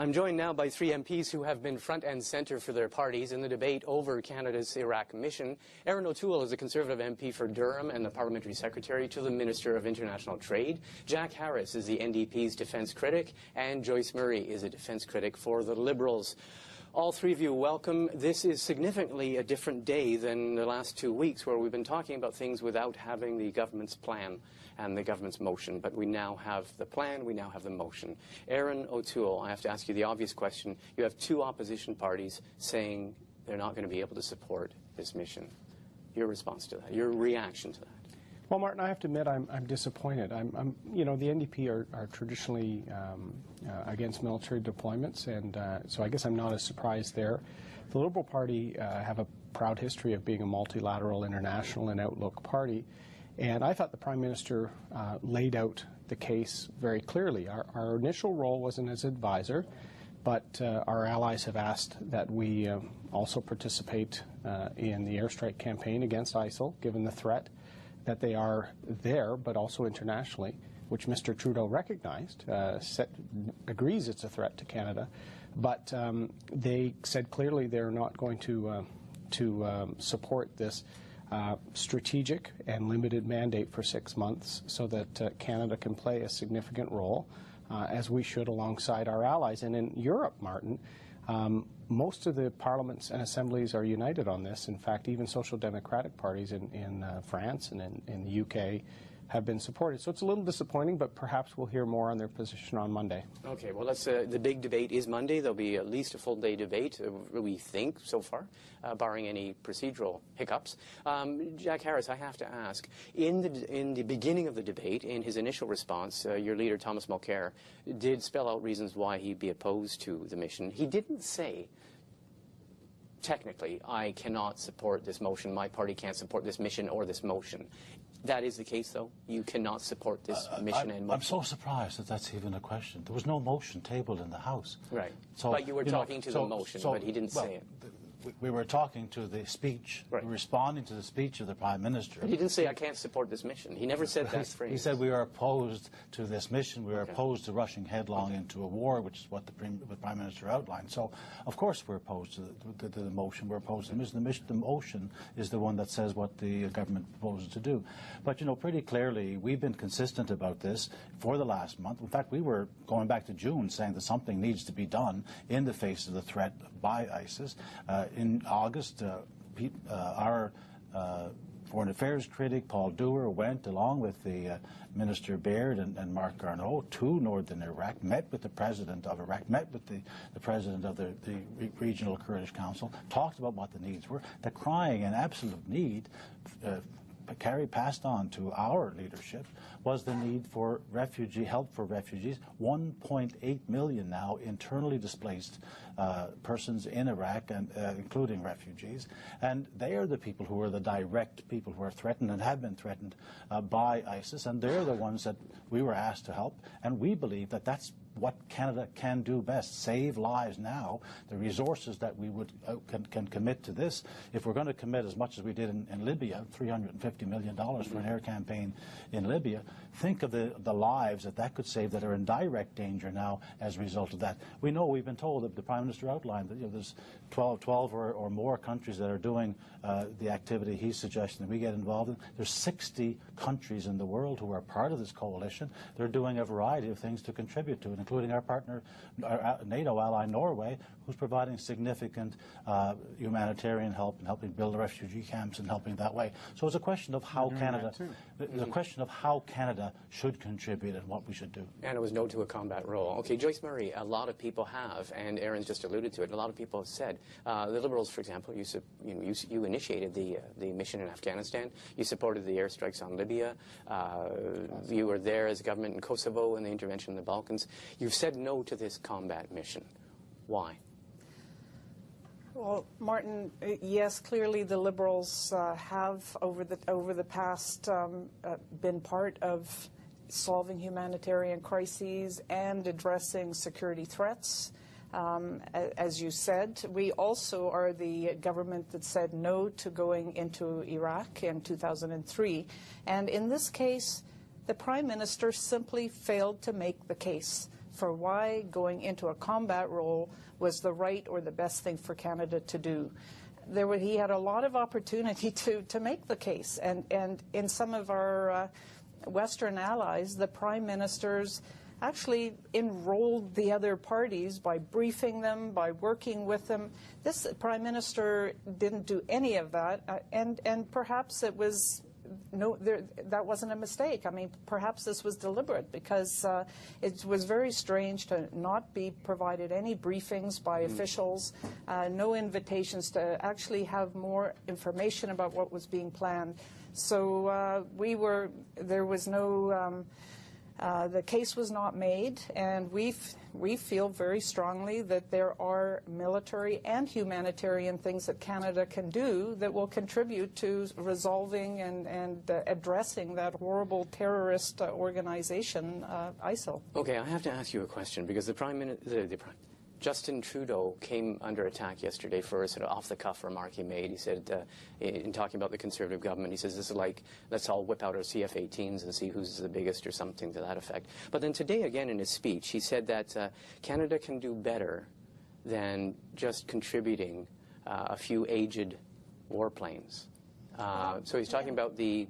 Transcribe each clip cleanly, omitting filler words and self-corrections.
I'm joined now by three MPs who have been front and centre for their parties in the debate over Canada's Iraq mission. Erin O'Toole is a Conservative MP for Durham and the Parliamentary Secretary to the Minister of International Trade. Jack Harris is the NDP's defence critic, and Joyce Murray is a defence critic for the Liberals. All three of you, welcome. This is significantly a different day than the last 2 weeks, where we've been talking about things without having the government's plan and the government's motion. But we now have the plan, we now have the motion. Erin O'Toole, I have to ask you the obvious question. You have two opposition parties saying they're not going to be able to support this mission. Your response to that, your reaction to that? Well, Martin, I have to admit I'm disappointed. You know, the NDP are traditionally against military deployments, and so I guess I'm not as surprised there. The Liberal Party have a proud history of being a multilateral, international, and outlook party, and I thought the Prime Minister laid out the case very clearly. Our initial role wasn't as advisor, but our allies have asked that we also participate in the airstrike campaign against ISIL, given the threat that they are there, but also internationally, which Mr. Trudeau recognized, agrees it's a threat to Canada, but they said clearly they're not going to support this strategic and limited mandate for 6 months so that Canada can play a significant role, as we should, alongside our allies. And in Europe, Martin, most of the parliaments and assemblies are united on this. In fact, even social democratic parties in France and in the UK have been supported. So it's a little disappointing, but perhaps we'll hear more on their position on Monday. Okay, well, that's the big debate is Monday. There'll be at least a full-day debate, we think, so far, barring any procedural hiccups. Jack Harris, I have to ask, in the beginning of the debate, in his initial response, your leader, Thomas Mulcair, did spell out reasons why he'd be opposed to the mission. He didn't say, technically, I cannot support this motion, my party can't support this mission or this motion. That is the case, though? You cannot support this mission and motion? I'm so surprised that that's even a question. There was no motion tabled in the House. Right. So, but you were talking to the motion, but he didn't say it. We were talking to the speech, right, responding to the speech of the Prime Minister. But he didn't say, I can't support this mission. He never said that phrase. He said we are opposed to this mission. We are opposed to rushing headlong into a war, which is what the Prime Minister outlined. So, of course, we're opposed to the motion. We're opposed to the mission. The motion is the one that says what the government proposes to do. But, you know, pretty clearly, we've been consistent about this for the last month. In fact, we were going back to June saying that something needs to be done in the face of the threat by ISIS. In August, our Foreign Affairs critic, Paul Dewar, went along with the Minister Baird and Mark Garneau to northern Iraq, met with the President of Iraq, met with the President of the Regional Kurdish Council, talked about what the needs were. The crying and absolute need passed on to our leadership was the need for help for refugees. 1.8 million now internally displaced persons in Iraq, and including refugees, and they are the people who are the direct people who are threatened and have been threatened by ISIS, and they're the ones that we were asked to help, and we believe that that's what Canada can do best, save lives now. The resources that we would can commit to this, if we're going to commit as much as we did in Libya, $350 million for an air campaign in Libya, think of the lives that could save that are in direct danger now as a result of that. We know, we've been told, that the Prime Minister outlined that, you know, there's 12 or more countries that are doing the activity he's suggesting that we get involved in. There's 60 countries in the world who are part of this coalition. They're doing a variety of things to contribute to it, including our partner, our NATO ally Norway, who's providing significant humanitarian help and helping build refugee camps and helping that way. So it's a question of how Canada, the question of how Canada should contribute and what we should do. And it was no to a combat role. Okay, Joyce Murray, a lot of people have, and Erin's just alluded to it, a lot of people have said, the Liberals, for example, you initiated the mission in Afghanistan, you supported the airstrikes on Libya, you were there as a government in Kosovo and the intervention in the Balkans. You've said no to this combat mission. Why? Well, Martin, yes, clearly the Liberals have, over the past, been part of solving humanitarian crises and addressing security threats. As you said, we also are the government that said no to going into Iraq in 2003. And in this case, the Prime Minister simply failed to make the case for why going into a combat role was the right or the best thing for Canada to do. He had a lot of opportunity to make the case, and in some of our Western allies, the prime ministers actually enrolled the other parties by briefing them, by working with them. This prime minister didn't do any of that, and perhaps it was that wasn't a mistake. I mean, perhaps this was deliberate, because it was very strange to not be provided any briefings by officials, no invitations to actually have more information about what was being planned. So there was no, the case was not made, and we feel very strongly that there are military and humanitarian things that Canada can do that will contribute to resolving and addressing that horrible terrorist organization, ISIL. Okay, I have to ask you a question, because Justin Trudeau came under attack yesterday for a sort of off-the-cuff remark he made. He said, in talking about the Conservative government, he says, this is like, let's all whip out our CF-18s and see who's the biggest, or something to that effect. But then today, again, in his speech, he said that Canada can do better than just contributing a few aged warplanes. So he's talking about the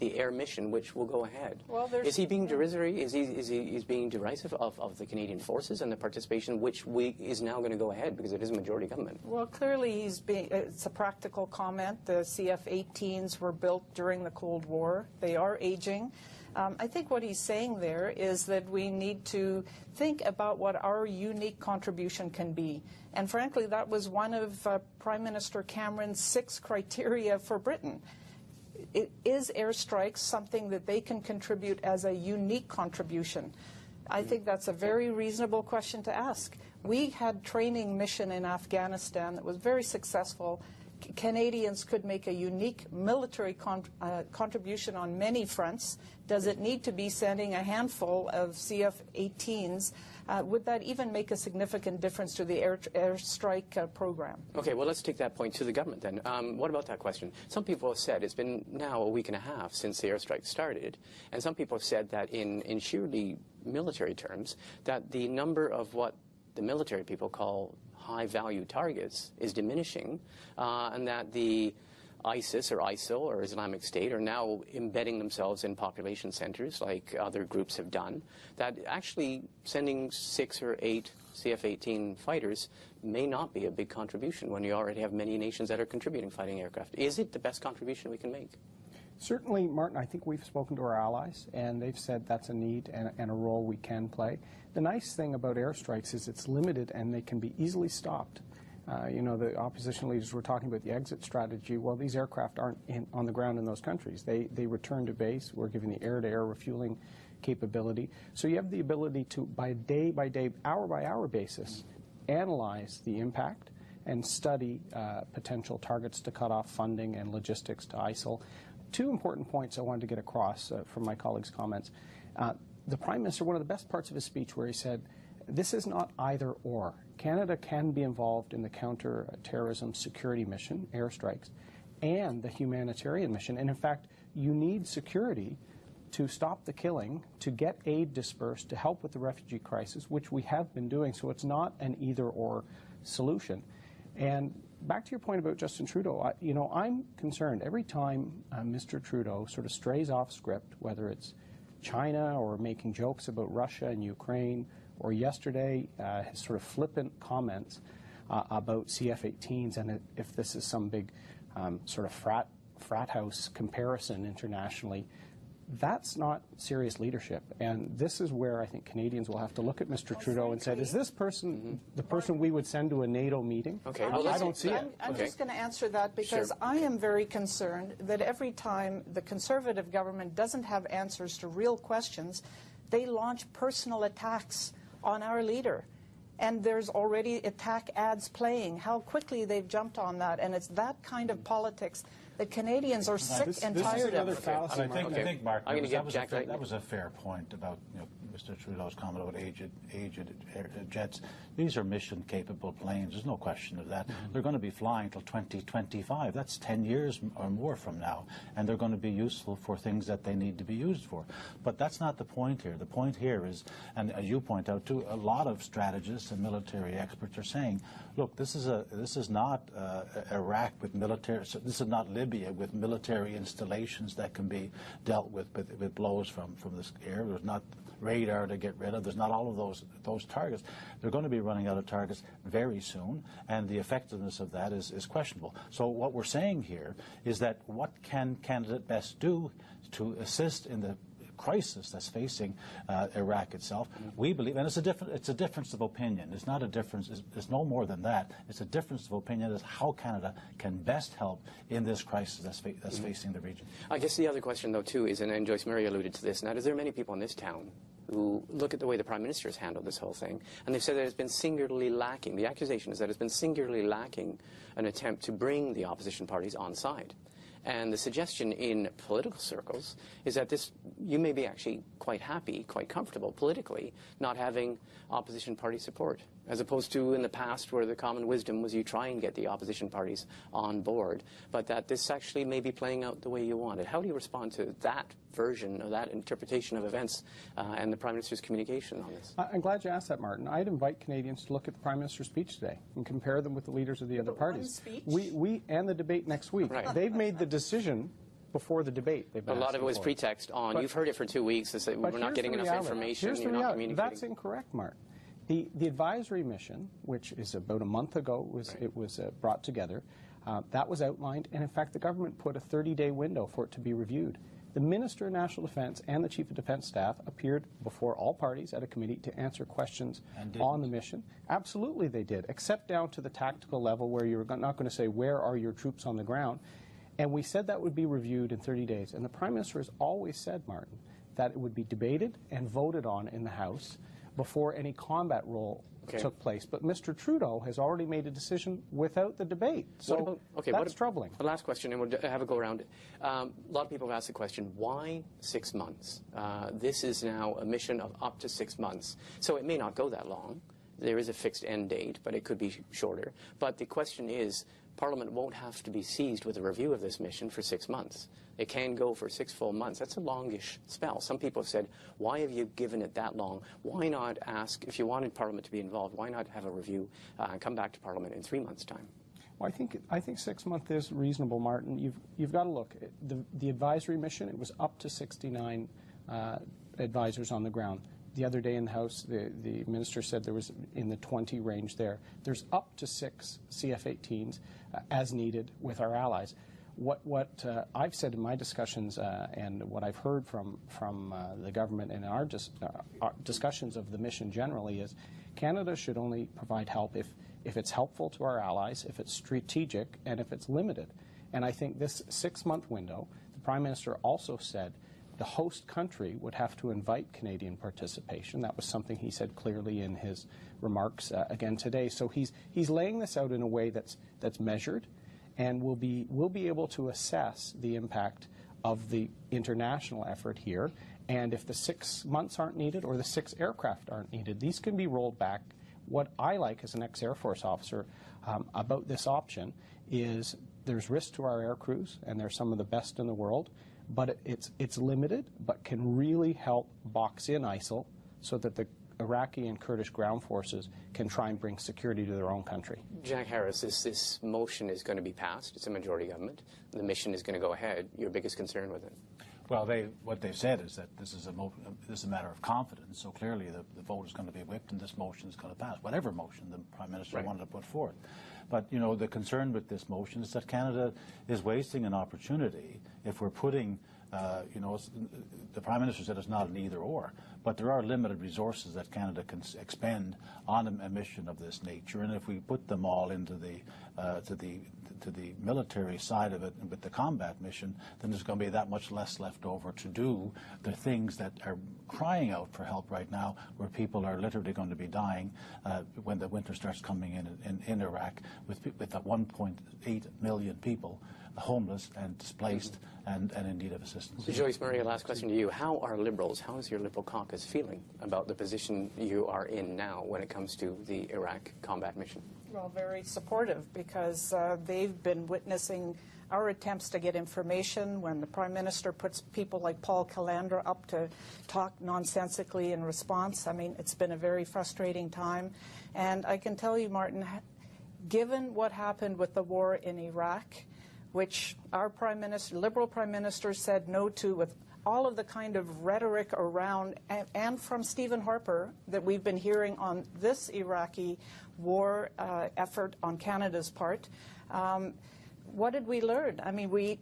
air mission, which will go ahead. Well, is he being derisory? Is he being derisive of the Canadian forces and the participation, which is now going to go ahead because it is a majority government? Well, clearly it's a practical comment. The CF-18s were built during the Cold War. They are aging. I think what he's saying there is that we need to think about what our unique contribution can be. And frankly, that was one of Prime Minister Cameron's 6 criteria for Britain. Is airstrikes something that they can contribute as a unique contribution? I think that's a very reasonable question to ask. We had training mission in Afghanistan that was very successful. Canadians could make a unique military contribution on many fronts. Does it need to be sending a handful of CF-18s? Would that even make a significant difference to the airstrike program? Okay, well, let's take that point to the government then. What about that question? Some people have said, it's been now a week and a half since the airstrike started, and some people have said that in sheerly military terms, that the number of what the military people call high-value targets is diminishing, and that the ISIS or ISIL or Islamic State are now embedding themselves in population centers like other groups have done, that actually sending 6 or 8 CF-18 fighters may not be a big contribution when you already have many nations that are contributing fighting aircraft. Is it the best contribution we can make? Certainly, Martin, I think we've spoken to our allies, and they've said that's a need and a role we can play. The nice thing about airstrikes is it's limited and they can be easily stopped. You know, the opposition leaders were talking about the exit strategy. Well, these aircraft aren't on the ground in those countries. They return to base. We're giving the air-to-air refueling capability. So you have the ability to, by day, hour-by-hour basis, analyze the impact and study potential targets to cut off funding and logistics to ISIL. 2 important points I wanted to get across from my colleagues' comments. The Prime Minister, one of the best parts of his speech where he said, this is not either or. Canada can be involved in the counter-terrorism security mission, airstrikes, and the humanitarian mission. And in fact, you need security to stop the killing, to get aid dispersed, to help with the refugee crisis, which we have been doing. So it's not an either-or solution. And back to your point about Justin Trudeau, you know, I'm concerned every time Mr. Trudeau sort of strays off script, whether it's China or making jokes about Russia and Ukraine, or yesterday his sort of flippant comments about CF-18s and if this is some big sort of frat house comparison internationally. That's not serious leadership, and this is where I think Canadians will have to look at Mr. Trudeau and say, is this person the person we would send to a NATO meeting? Okay, well, I don't see it. I'm just going to answer that because I am very concerned that every time the Conservative government doesn't have answers to real questions, they launch personal attacks on our leader. And there's already attack ads playing. How quickly they've jumped on that, and it's that kind of politics that Canadians are sick and tired of. I think, Mark, that was a fair point about Mr. Trudeau's comment about aged jets. These are mission-capable planes. There's no question of that. They're going to be flying till 2025. That's 10 years or more from now, and they're going to be useful for things that they need to be used for. But that's not the point here. The point here is, and as you point out too, a lot of strategists and military experts are saying, look, this is not Iraq with military. This is not Libya with military installations that can be dealt with blows from this air. There's not radar to get rid of. There's not all of those targets. They're going to be running out of targets very soon, and the effectiveness of that is questionable. So what we're saying here is that what can Canada best do to assist in the crisis that's facing Iraq itself? We believe, and it's a difference of opinion. It's not a difference. It's no more than that. It's a difference of opinion as how Canada can best help in this crisis that's facing the region. I guess the other question, though, too, is, and Joyce Murray alluded to this, and that is there are many people in this town who look at the way the Prime Minister has handled this whole thing, and they've said that it's been singularly lacking. The accusation is that it's been singularly lacking an attempt to bring the opposition parties on side. And the suggestion in political circles is that you may be actually quite happy, quite comfortable politically, not having opposition party support, as opposed to in the past where the common wisdom was you try and get the opposition parties on board, but that this actually may be playing out the way you want it. How do you respond to that version of that interpretation of events and the Prime Minister's communication on this? I'm glad you asked that, Martin. I'd invite Canadians to look at the Prime Minister's speech today and compare them with the leaders of the other parties. We and the debate next week. Right. They've made the decision before the debate. A lot of it was pretext on, you've heard it for 2 weeks, to say we're not getting enough information, you're not communicating. That's incorrect, Martin. The advisory mission, which is about a month ago, it was brought together. That was outlined, and in fact the government put a 30-day window for it to be reviewed. The Minister of National Defence and the Chief of Defence Staff appeared before all parties at a committee to answer questions on the mission. Absolutely they did, except down to the tactical level where you're not going to say, where are your troops on the ground? And we said that would be reviewed in 30 days. And the Prime Minister has always said, Martin, that it would be debated and voted on in the House before any combat role took place. But Mr. Trudeau has already made a decision without the debate. So that's troubling. The last question, and we'll have a go around it. A lot of people have asked the question, why 6 months? This is now a mission of up to 6 months. So it may not go that long. There is a fixed end date, but it could be shorter. But the question is, Parliament won't have to be seized with a review of this mission for 6 months. It can go for 6 full months. That's a longish spell. Some people have said, why have you given it that long? Why not ask, if you wanted Parliament to be involved, why not have a review and come back to Parliament in 3 months' time? Well, I think 6 months is reasonable, Martin. You've got to look. The advisory mission, it was up to 69 advisors on the ground. The other day in the House, the Minister said there was in the 20 range there. There's up to 6 CF-18s as needed with our allies. What I've said in my discussions and what I've heard from the government and our discussions of the mission generally is Canada should only provide help if it's helpful to our allies, if it's strategic, and if it's limited. And I think this 6-month window, the Prime Minister also said the host country would have to invite Canadian participation. That was something he said clearly in his remarks again today. So he's laying this out in a way that's measured, and we'll be able to assess the impact of the international effort here. And if the 6 months aren't needed or the 6 aircraft aren't needed, these can be rolled back. What I like as an ex-Air Force officer about this option is there's risk to our air crews, and they're some of the best in the world. But it's limited, but can really help box in ISIL so that the Iraqi and Kurdish ground forces can try and bring security to their own country. Jack Harris, this motion is going to be passed. It's a majority government. The mission is going to go ahead. Your biggest concern with it? Well, what they've said is that this is a matter of confidence. So clearly, the vote is going to be whipped, and this motion is going to pass, whatever motion the Prime Minister wanted to put forth. But you know, the concern with this motion is that Canada is wasting an opportunity if we're putting. The Prime Minister said it's not an either-or, but there are limited resources that Canada can expend on a mission of this nature, and if we put them all into to the military side of it and with the combat mission, then there's going to be that much less left over to do the things that are crying out for help right now, where people are literally going to be dying when the winter starts coming in Iraq, with that 1.8 million people homeless and displaced and in need of assistance. Joyce Murray, last question to you. How are Liberals, how is your Liberal caucus is feeling about the position you are in now when it comes to the Iraq combat mission. Well, very supportive, because they've been witnessing our attempts to get information when the Prime Minister puts people like Paul Calandra up to talk nonsensically in response. I mean, it's been a very frustrating time. And I can tell you, Martin, given what happened with the war in Iraq, which our Prime Minister, Liberal Prime Minister, said no to, with all of the kind of rhetoric around, and from Stephen Harper, that we've been hearing on this Iraqi war effort on Canada's part, what did we learn? I mean, we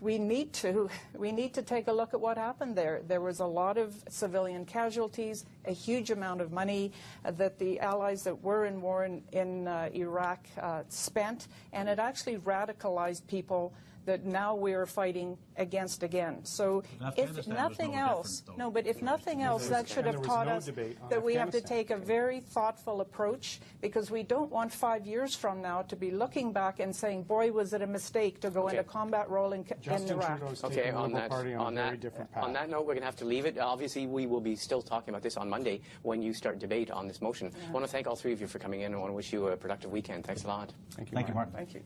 need to take a look at what happened there. There was a lot of civilian casualties, a huge amount of money that the allies that were in war in Iraq spent, and it actually radicalized people that now we're fighting against again. So if nothing else, if nothing else, that should have taught us that we have to take a very thoughtful approach, because we don't want 5 years from now to be looking back and saying, boy, was it a mistake to go into combat role in Iraq. Okay, on that note, we're going to have to leave it. Obviously, we will be still talking about this on Monday when you start debate on this motion. I want to thank all three of you for coming in. I want to wish you a productive weekend. Thanks a lot. Thank you, Martin. Thank you.